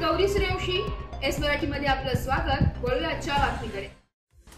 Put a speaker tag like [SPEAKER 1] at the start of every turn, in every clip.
[SPEAKER 1] Gauri Suryavanshi, S मराठीमध्ये आपलं स्वागत। वळूया आजच्या बातमीकडे।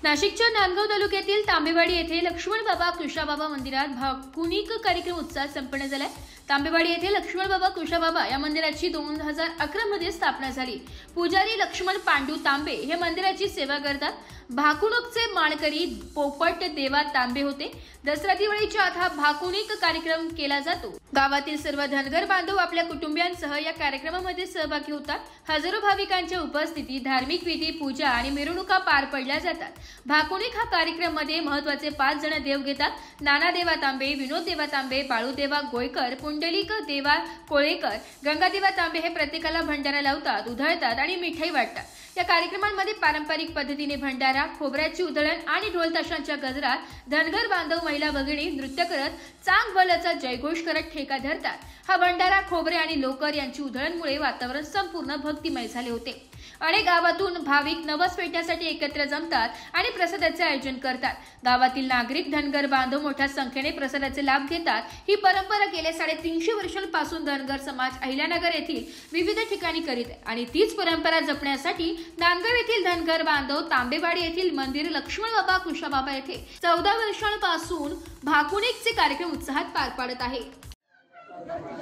[SPEAKER 2] नाशिकच्या नांदगाव तालुक्यातील तांबेवाडी येथे लक्ष्मण बाबा कृष्णाबाबा मंदिरात भाकुनिक कार्यक्रम उत्साहात संपन्न झालाय। तांबेवाडी येथे लक्ष्मण बाबा कृष्णाबाबा या मंदिराची 2011 मध्ये स्थापना झाली। पुजारी लक्ष्मण पांडू तांबे हे मंदिराची सेवा करतात। भाकुनिकचे मानकरी पोपट देवा तांबे होते। दसरा दिवाळीच्या आत हा भाकुनिक कार्यक्रम केला जातो। गावातील सर्व धनगर बांधव आपल्या कुटुंबियांसह या कार्यक्रमामध्ये सहभागी होतात। हजारो भाविकांच्या उपस्थितीत धार्मिक विधी, पूजा आणि मिरवणुका पार पडल्या जातात। भाकुनिक हा कार्यक्रम मध्ये महत्त्वाचे 5 जण देव घेतात। नाना देवा तांबे, विनोद देवा तांबे, बाळू देवा गोयकर, पुंडलिक देवा कोळेकर, गंगा देवा तांबे हे प्रत्येकाला भंडारा लावतात, उधळतात आणि मिठाई वाटतात। या कार्यक्रमांमध्ये पारंपरिक पद्धतीने भंडारा, खोबऱ्याची उधळण आणि ढोल ताशांच्या गजरात धनगर बांधव महिला भगिनी नृत्य करत चांग बलाचा जयघोष करत ठेका धरतात। हा भंडारा, खोबरे आणि लोकर यांची उधळणमुळे वातावरण संपूर्ण भक्तिमय झाले होते। अनेक गावातून भाविक नवस पेटण्यासाठी एकत्र जमतात आणि प्रसादाचे आयोजन करतात। गावातील नागरिक, धनगर बांधव मोठ्या संख्येने प्रसादाचे लाभ घेतात। ही परंपरा गेल्या 350 वर्षांपासून धनगर समाज अहिल्यानगर येथील विविध ठिकाणी करीत आहे आणि तीच परंपरा जपण्यासाठी नांदगाव येथील धनगर बांधव तांबेवाडी येथील मंदिर लक्ष्मण बाबा कृष्णाबाबा येथे 14 वर्षांपासून भाकुनिकचे कार्यक्रम उत्साहात पार पाडत आहे।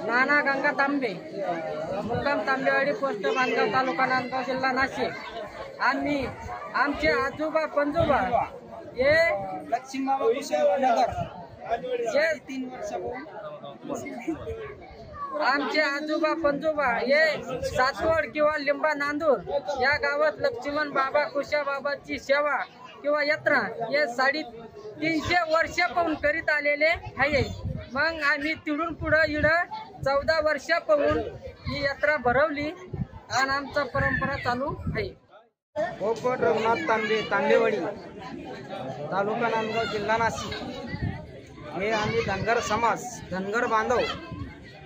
[SPEAKER 3] नाना गंगा तांबे, मुक्काम तांबेवाडी, पोस्ट नांदगाव, तालुका नांदगाव, जिल्हा नाशिक। आम्ही आमचे आजोबा पंजोबा हे लक्ष्मण बाबा कृष्णाबाबा नगर हे 3 वर्षापूर्वी आमचे आजोबा पंजोबा हे सातवड किंवा लिंबा नांदूर या गावात लक्ष्मण बाबा कृष्णाबाबाची सेवा किंवा यात्रा हे 350 वर्षापासून करीत आलेले आहे। मग आम्ही तिडून पुढे इकडं 14 वर्षापासून ही यात्रा भरवली आणि आमचा परंपरा चालू आहे। पोपट रघुनाथ तांबे, तांबेवाडी, तालुका नांदगाव, जिल्हा नाशिक हे आम्ही धनगर समाज, धनगर बांधव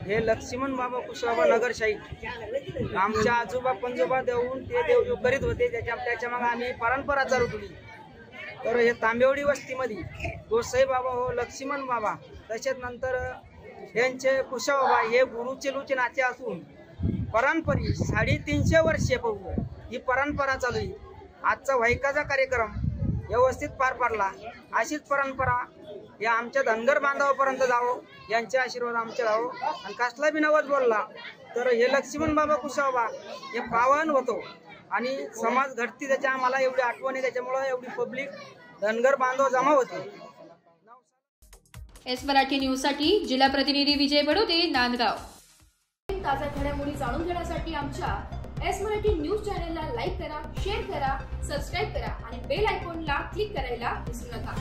[SPEAKER 3] हे लक्ष्मण बाबा कृष्णाबाबा नगरशाही आमच्या आजोबा पंजोबा देऊन ते देव जो करीत होते त्याच्या मग आम्ही परंपरा चालू केली। तर हे तांबेवाडी वस्तीमध्ये गोसाई बाबा हो, लक्ष्मण बाबा, तसेच नंतर यांचे कुशाबाबा हे गुरुचे लुचे नाते असून परंपरी 350 वर्षे पाहू ही परंपरा चालू आहे। आजचा वैकाचा कार्यक्रम व्यवस्थित पार पडला। अशीच परंपरा या आमच्या धनगर बांधवापर्यंत जावो, यांचे आशीर्वाद आमचे राहो। आणि कसला बी नवस बोलला तर हे लक्ष्मण बाबा कुशाबाबा हे पावन होतो आणि समाज घडती त्याच्या आम्हाला एवढी आठवण आहे, त्याच्यामुळे एवढी पब्लिक धनगर बांधव जमा होते।
[SPEAKER 2] एस मराठी न्यूज साठी जिल्हा प्रतिनिधी विजय बडोदे, नांदगाव।
[SPEAKER 1] ताज्या घडामोडी जाणून घेण्यासाठी आमच्या एस मराठी न्यूज चॅनलला लाईक करा, शेअर करा, सबस्क्राईब करा आणि बेल आयकॉनला क्लिक करायला विसरू नका।